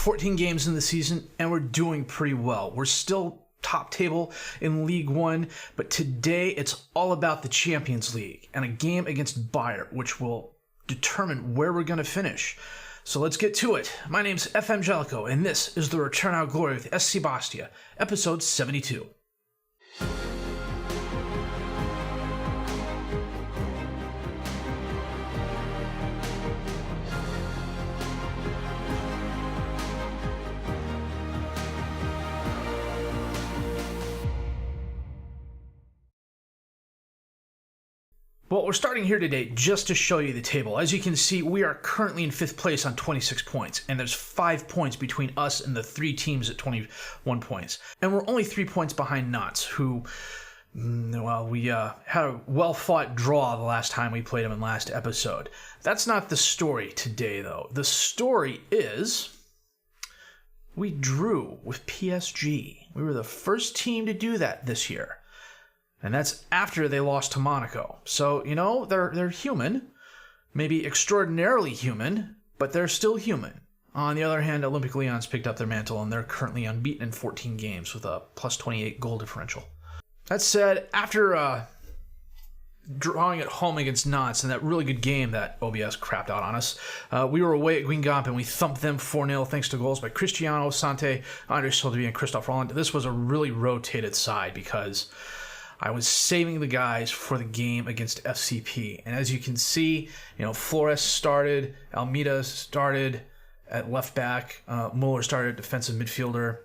14 games in the season, and we're doing pretty well. We're still top table in Ligue 1, but today it's all about the Champions League and a game against Bayer, which will determine where we're going to finish. So let's get to it. My name's FM19, and this is the RITORNU A GLORIA with SC Bastia, episode 72. Well, we're starting here today just to show you the table. As you can see, we are currently in 5th place on 26 points, and there's 5 points between us and the 3 teams at 21 points. And we're only 3 points behind Nantes, who, well, we had a well-fought draw the last time we played them in last episode. That's not the story today, though. The story is we drew with PSG. We were the first team to do that this year. And that's after they lost to Monaco. So, you know, they're human. Maybe extraordinarily human, but they're still human. On the other hand, Olympique Lyon's picked up their mantle, and they're currently unbeaten in 14 games with a plus 28 goal differential. That said, after drawing at home against Nantes in that really good game that OBS crapped out on us, we were away at Guingamp, and we thumped them 4-0 thanks to goals by Cristiano, Sante, Andre Soldevie, and Christophe Roland. This was a really rotated side because I was saving the guys for the game against FCP. And as you can see, you know, Flores started, Almeida started at left back, Muller started at defensive midfielder.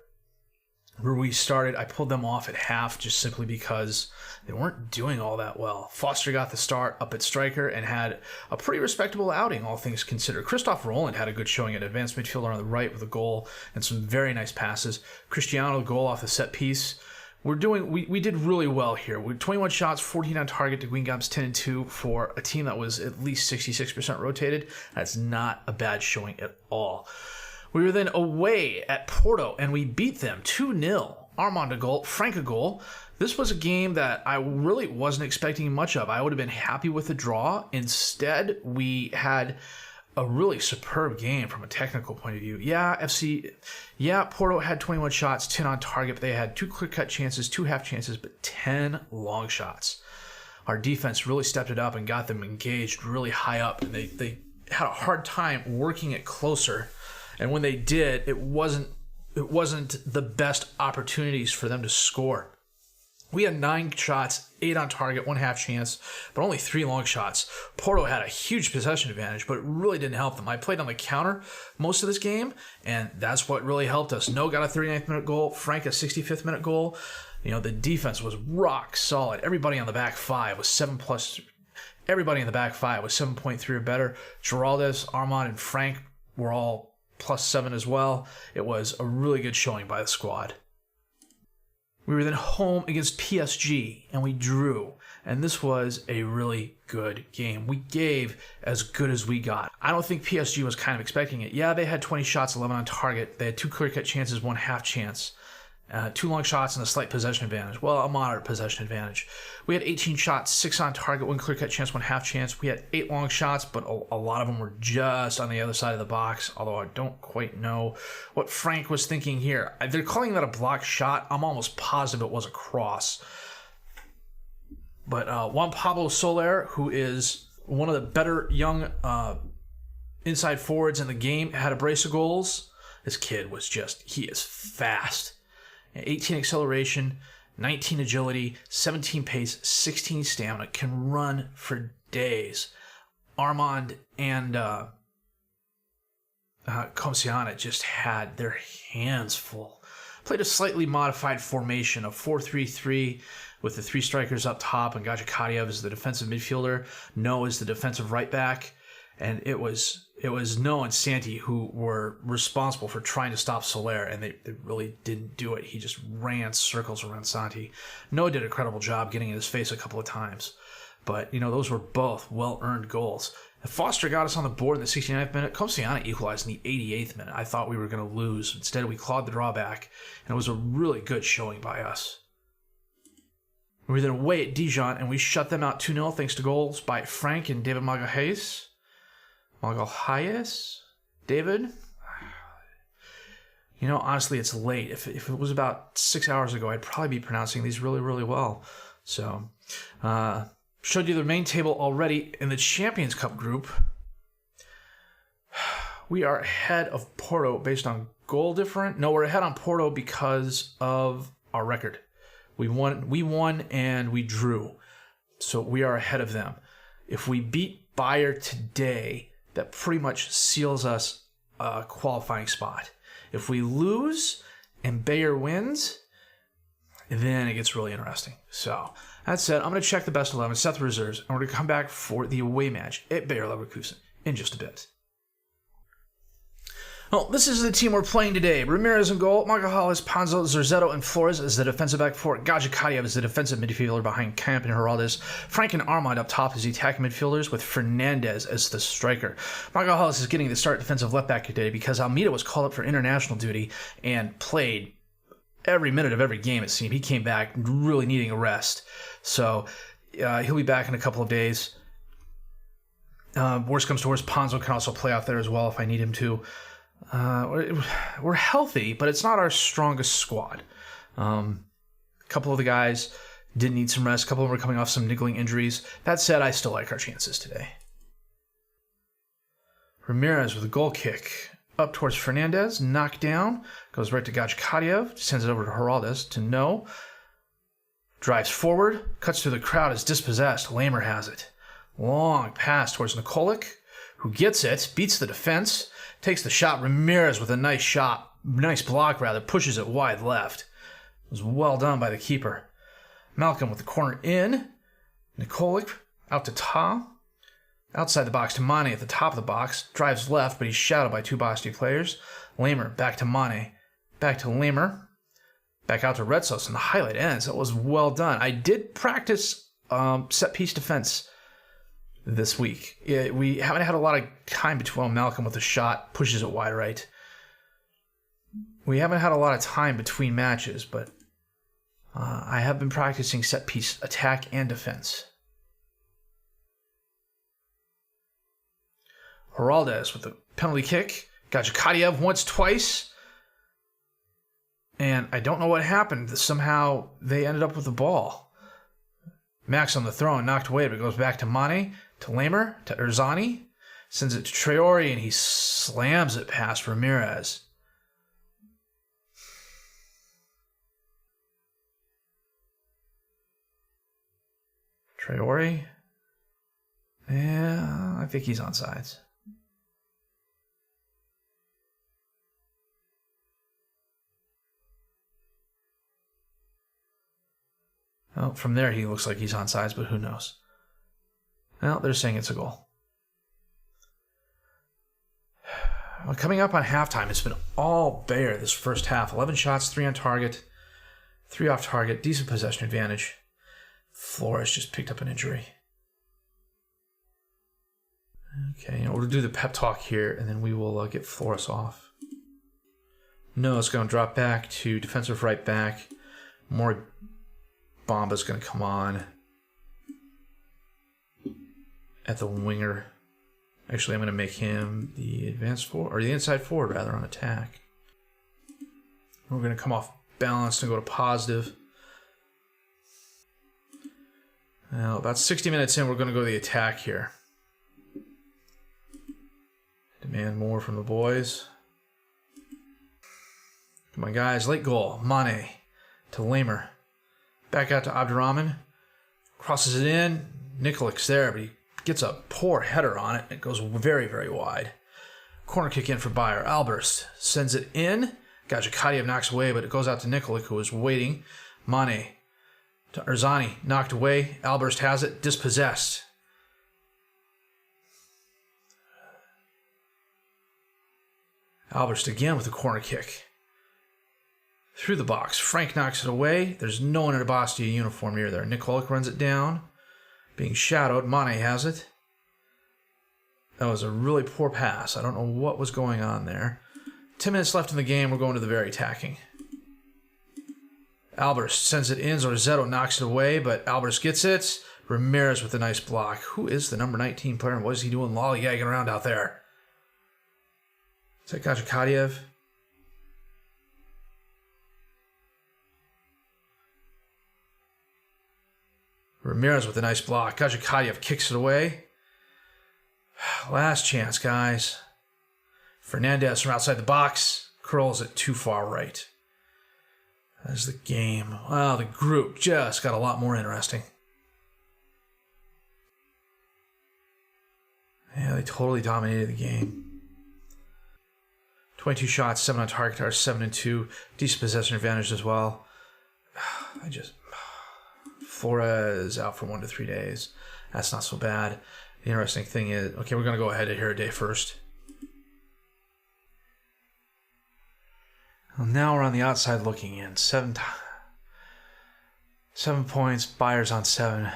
Ruiz started. I pulled them off at half just simply because they weren't doing all that well. Foster got the start up at striker and had a pretty respectable outing, all things considered. Christophe Roland had a good showing at advanced midfielder on the right with a goal and some very nice passes. Cristiano, goal off the set piece. We did really well here. We 21 shots, 14 on target to Guingamp's 10-2 for a team that was at least 66% rotated. That's not a bad showing at all. We were then away at Porto, and we beat them 2-0. Armand a goal, Frank a goal. This was a game that I really wasn't expecting much of. I would have been happy with the draw. Instead, we had a really superb game from a technical point of view. Porto had 21 shots, 10 on target, but they had 2 clear-cut chances, 2 half chances, but 10 long shots. Our defense really stepped it up and got them engaged really high up, and they had a hard time working it closer. And when they did, it wasn't the best opportunities for them to score. We had 9 shots, 8 on target, 1 half chance, but only 3 long shots. Porto had a huge possession advantage, but it really didn't help them. I played on the counter most of this game, and that's what really helped us. No got a 39th minute goal, Frank a 65th minute goal. You know, the defense was rock solid. Everybody on the back 5 was 7+. Everybody in the back 5 was 7.3 or better. Geraldes, Armand, and Frank were all +7 as well. It was a really good showing by the squad. We were then home against PSG, and we drew. And this was a really good game. We gave as good as we got. I don't think PSG was kind of expecting it. Yeah, they had 20 shots, 11 on target. They had 2 clear-cut chances, 1 half chance. 2 long shots and a slight possession advantage. Well, a moderate possession advantage. We had 18 shots, 6 on target, 1 clear-cut chance, 1 half chance. We had 8 long shots, but a lot of them were just on the other side of the box, although I don't quite know what Frank was thinking here. They're calling that a blocked shot. I'm almost positive it was a cross. But Juan Pablo Soler, who is one of the better young inside forwards in the game, had a brace of goals. This kid was he is fast. 18 acceleration, 19 agility, 17 pace, 16 stamina, can run for days. Armand and Comsiana just had their hands full. Played a slightly modified formation of 4-3-3 with the 3 strikers up top and Gajikadiev as the defensive midfielder, No as the defensive right back. And it was No and Santi who were responsible for trying to stop Soler, and they really didn't do it. He just ran circles around Santi. No did a credible job getting in his face a couple of times. But, you know, those were both well-earned goals. And Foster got us on the board in the 69th minute. Comsiana equalized in the 88th minute. I thought we were going to lose. Instead, we clawed the draw back, and it was a really good showing by us. We were then away at Dijon, and we shut them out 2-0 thanks to goals by Frank and David Magalhaes. David? You know, honestly, it's late. If it was about 6 hours ago, I'd probably be pronouncing these really, really well. So, showed you the main table already. In the Champions Cup group, we are ahead of Porto based on goal difference. No, we're ahead on Porto because of our record. We won, and we drew. So we are ahead of them. If we beat Bayer today, that pretty much seals us a qualifying spot. If we lose and Bayer wins, then it gets really interesting. So, that said, I'm going to check the best 11, set the reserves, and we're going to come back for the away match at Bayer Leverkeusen in just a bit. Well, this is the team we're playing today. Ramirez in goal, Magahales, Panzo, Zerzetto, and Flores as the defensive back four. Gajikadiev is the defensive midfielder behind Camp and Heraldes. Frank and Armand up top as the attacking midfielders with Fernandez as the striker. Magahales is getting the start defensive left back today because Almeida was called up for international duty and played every minute of every game, it seemed. He came back really needing a rest. So he'll be back in a couple of days. Worst comes to worst, Panzo can also play out there as well if I need him to. We're healthy, but it's not our strongest squad. A couple of the guys did need some rest. A couple of them were coming off some niggling injuries. That said, I still like our chances today. Ramirez with a goal kick. Up towards Fernandez, knocked down, goes right to Gajikadiev, sends it over to Heraldes to No. Drives forward, cuts through the crowd, is dispossessed. Lamer has it. Long pass towards Nikolic, who gets it, beats the defense, takes the shot. Ramirez with a nice block, pushes it wide left. It was well done by the keeper. Malcolm with the corner in. Nikolic out to Tom. Outside the box to Mane at the top of the box. Drives left, but he's shadowed by two Bastia players. Lamer back to Mane. Back to Lamer. Back out to Retsos, and the highlight ends. That was well done. I did practice set-piece defense this week. We haven't had a lot of time between Malcolm with a shot. Pushes it wide right. We haven't had a lot of time between matches, but I have been practicing set-piece attack and defense. Heraldes with the penalty kick. Gajikadiev once, twice. And I don't know what happened. Somehow they ended up with the ball. Max on the throw and knocked away, but it goes back to Mane, to Lamer, to Erzani. Sends it to Traore, and he slams it past Ramirez. Traore? Yeah, I think he's onside. Well, from there, he looks like he's onside, but who knows? Well, they're saying it's a goal. Well, coming up on halftime, it's been all Bayer this first half. 11 shots, 3 on target, 3 off target, decent possession advantage. Flores just picked up an injury. Okay, we'll do the pep talk here, and then we will get Flores off. No, it's going to drop back to defensive right back. More Bomba's going to come on at the winger. Actually, I'm going to make him the advanced forward, or the inside forward rather, on attack. We're going to come off balance and go to positive. Now, about 60 minutes in, we're going to go to the attack here. Demand more from the boys. Come on, guys. Late goal. Mane to Lamer. Back out to Abdurrahman. Crosses it in. Nikolic's there, but he gets a poor header on it. It goes very, very wide. Corner kick in for Bayer. Alberst sends it in. Gajikadiev knocks away, but it goes out to Nikolic, who is waiting. Mane to Erzani. Knocked away. Alberst has it. Dispossessed. Alberst again with the corner kick. Through the box. Frank knocks it away. There's no one in a Bastia uniform near there. Nikolic runs it down. Being shadowed. Mane has it. That was a really poor pass. I don't know what was going on there. 10 minutes left in the game. We're going to the very attacking. Alberst sends it in. Zorzetto knocks it away, but Alberst gets it. Ramirez with a nice block. Who is the number 19 player, and what is he doing lollygagging around out there? Is that Gajikadiev? Ramirez with a nice block. Gajikayev kicks it away. Last chance, guys. Fernandez from outside the box curls it too far right. That's the game. Wow, the group just got a lot more interesting. Yeah, they totally dominated the game. 22 shots, 7 on target, are 7-2. Decent possession advantage as well. Flores out for 1 to 3 days. That's not so bad. The interesting thing is, okay, we're going to go ahead and here a day first. Well, now we're on the outside looking in. 7 points. Bayer's on 7.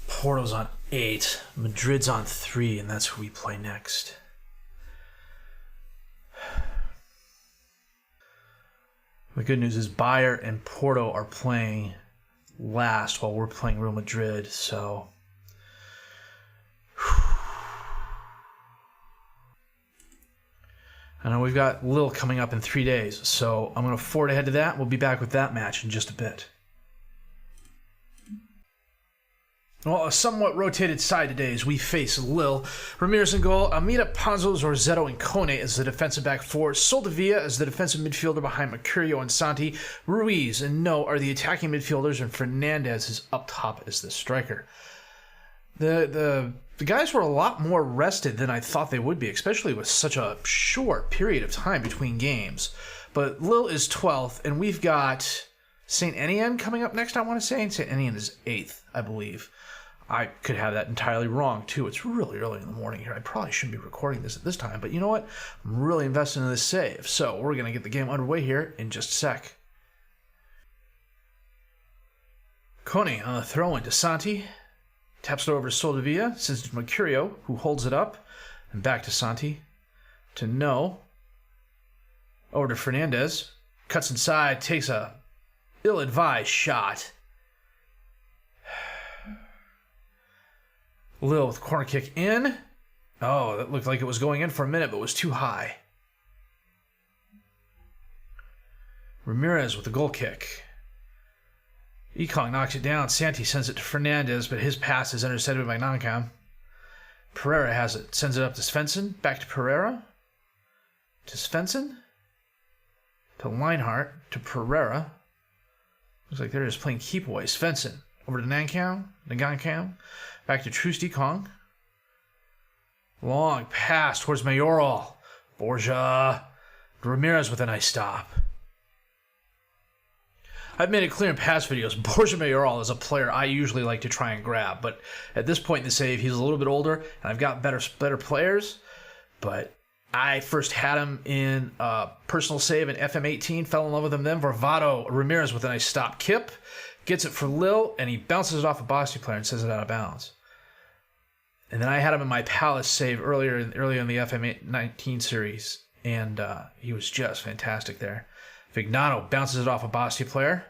Porto's on 8. Madrid's on 3, and that's who we play next. The good news is Bayer and Porto are playing last while we're playing Real Madrid, so... I know we've got Lille coming up in 3 days, so I'm going to forward ahead to that. We'll be back with that match in just a bit. Well, a somewhat rotated side today as we face Lille. Ramirez in goal, Amita, Panzo, Zorzetto, and Kone as the defensive back four, Soldevilla as the defensive midfielder behind Mercurio and Santi, Ruiz and No are the attacking midfielders, and Fernandez is up top as the striker. The guys were a lot more rested than I thought they would be, especially with such a short period of time between games. But Lille is 12th, and we've got St. Etienne coming up next, I want to say. And St. Etienne is 8th, I believe. I could have that entirely wrong, too. It's really early in the morning here. I probably shouldn't be recording this at this time, but you know what? I'm really invested in this save. So we're going to get the game underway here in just a sec. Kone on the throw-in to Santi. Taps it over to Soldevilla, sends it to Mercurio, who holds it up, and back to Santi. To No. Over to Fernandez. Cuts inside, takes a ill-advised shot. Lille with corner kick in. Oh, that looked like it was going in for a minute, but was too high. Ramirez with the goal kick. Ekong knocks it down. Santi sends it to Fernandez, but his pass is intercepted by Nankam. Pereira has it. Sends it up to Svensson. Back to Pereira. To Svensson. To Leinhardt. To Pereira. Looks like they're just playing keep away. Svensson. Over to Nankam. Back to Truce Ekong. Long pass towards Mayoral. Borja. Ramirez with a nice stop. I've made it clear in past videos, Borja Mayoral is a player I usually like to try and grab, but at this point in the save, he's a little bit older, and I've got better players, but I first had him in personal save in FM18, fell in love with him then. Varvado, Ramirez with a nice stop. Kip gets it for Lille, and he bounces it off a Bastia player and sends it out of bounds. And then I had him in my Palace save earlier in the FM19 series, and he was just fantastic there. Vignano bounces it off a Bastia player.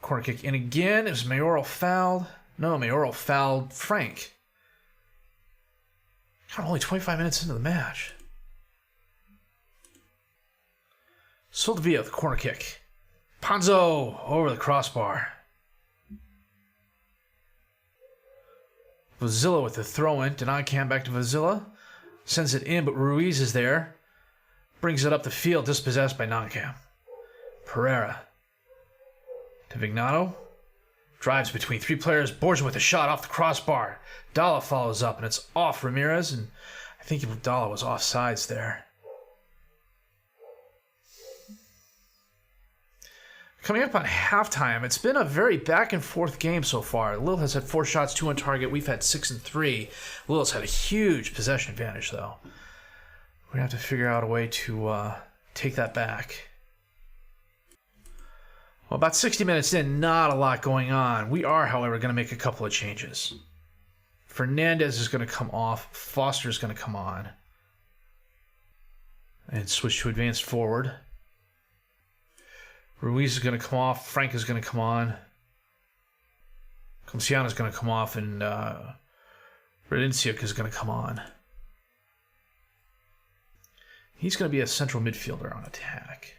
Corner kick in again. Is Mayoral fouled? No, Mayoral fouled Frank. God, only 25 minutes into the match. Soldevilla with the corner kick. Panzo over the crossbar. Vazilla with the throw-in. Denancam back to Vazilla. Sends it in, but Ruiz is there. Brings it up the field, dispossessed by Nankam. Pereira. To Vignano. Drives between 3 players. Borja with a shot off the crossbar. Dalla follows up, and it's off Ramirez, and I think Dalla was offsides there. Coming up on halftime, it's been a very back-and-forth game so far. Lille has had 4 shots, 2 on target. We've had 6 and 3. Lille's had a huge possession advantage, though. We're going to have to figure out a way to take that back. Well, about 60 minutes in, not a lot going on. We are, however, going to make a couple of changes. Fernandez is going to come off. Foster is going to come on. And switch to advanced forward. Ruiz is going to come off. Frank is going to come on. Comciano is going to come off. And Radinciuk is going to come on. He's going to be a central midfielder on attack.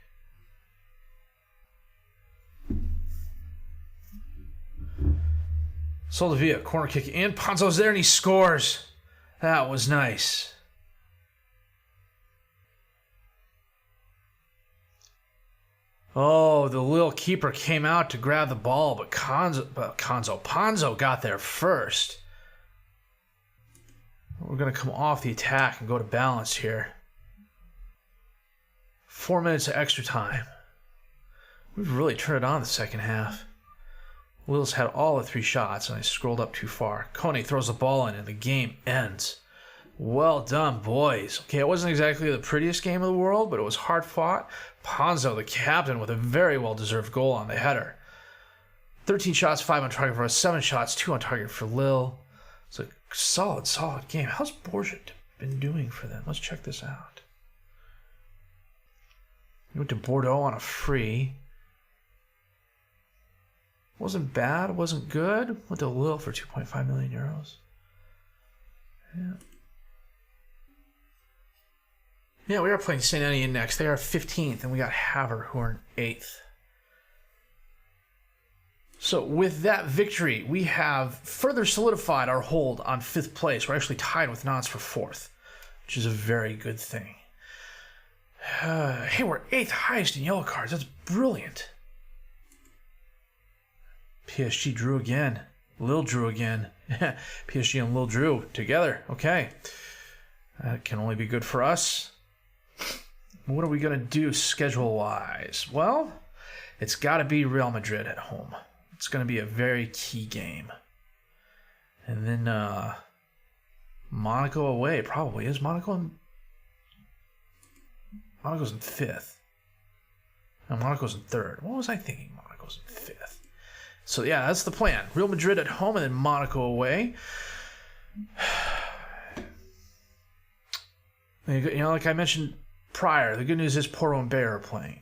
Solidify, corner kick in. Ponzo's there and he scores. That was nice. Oh, the little keeper came out to grab the ball, but Ponzo got there first. We're going to come off the attack and go to balance here. 4 minutes of extra time. We've really turned it on the second half. Wills had all the 3 shots, and I scrolled up too far. Kone throws the ball in, and the game ends. Well done, boys. Okay, it wasn't exactly the prettiest game of the world, but it was hard fought. Ponzo, the captain, with a very well-deserved goal on the header. 13 shots, 5 on target for us, 7 shots, 2 on target for Lille. It's a solid game. How's Borja been doing for them? Let's check this out. He went to Bordeaux on a free. Wasn't bad, wasn't good. Went to Lille for 2.5 million euros. Yeah, we are playing St. Etienne next. They are 15th, and we got Havre, who are in 8th. So with that victory, we have further solidified our hold on 5th place. We're actually tied with Nantes for 4th, which is a very good thing. Hey, we're 8th highest in yellow cards. That's brilliant. PSG drew again. Lille drew again. PSG and Lille drew together. Okay. That can only be good for us. What are we going to do schedule-wise? Well, it's got to be Real Madrid at home. It's going to be a very key game. And then Monaco away, probably. Is Monaco's in 5th. No, Monaco's in 3rd. What was I thinking? Monaco's in 5th. So, yeah, that's the plan. Real Madrid at home and then Monaco away. You know, like I mentioned prior, the good news is Porto and Bayer are playing.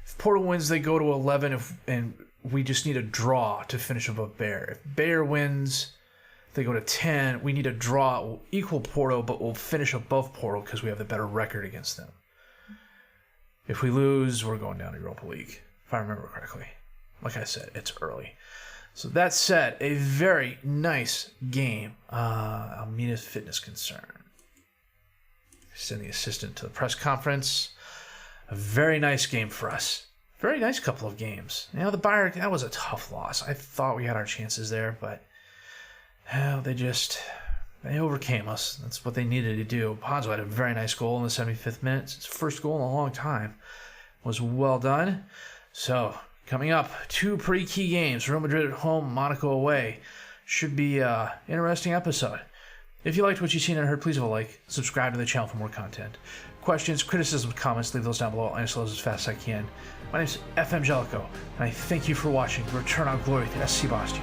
If Porto wins, they go to 11, and we just need a draw to finish above Bayer. If Bayer wins, they go to 10. We need a draw. We'll equal Porto, but we'll finish above Porto because we have the better record against them. If we lose, we're going down to Europa League, if I remember correctly. Like I said, it's early. So that said, a very nice game. Almeida's fitness concern. Send the assistant to the press conference. A very nice game for us. Very nice couple of games. You know, the Bayer, that was a tough loss. I thought we had our chances there, but they overcame us. That's what they needed to do. Ponzo had a very nice goal in the 75th minute. His first goal in a long time. Was well done. So, coming up, 2 pretty key games. Real Madrid at home, Monaco away. Should be an interesting episode. If you liked what you've seen and heard, please leave a like. Subscribe to the channel for more content. Questions, criticisms, comments, leave those down below. I'll answer those as fast as I can. My name is FM19, and I thank you for watching Return on Glory to SC Bastia.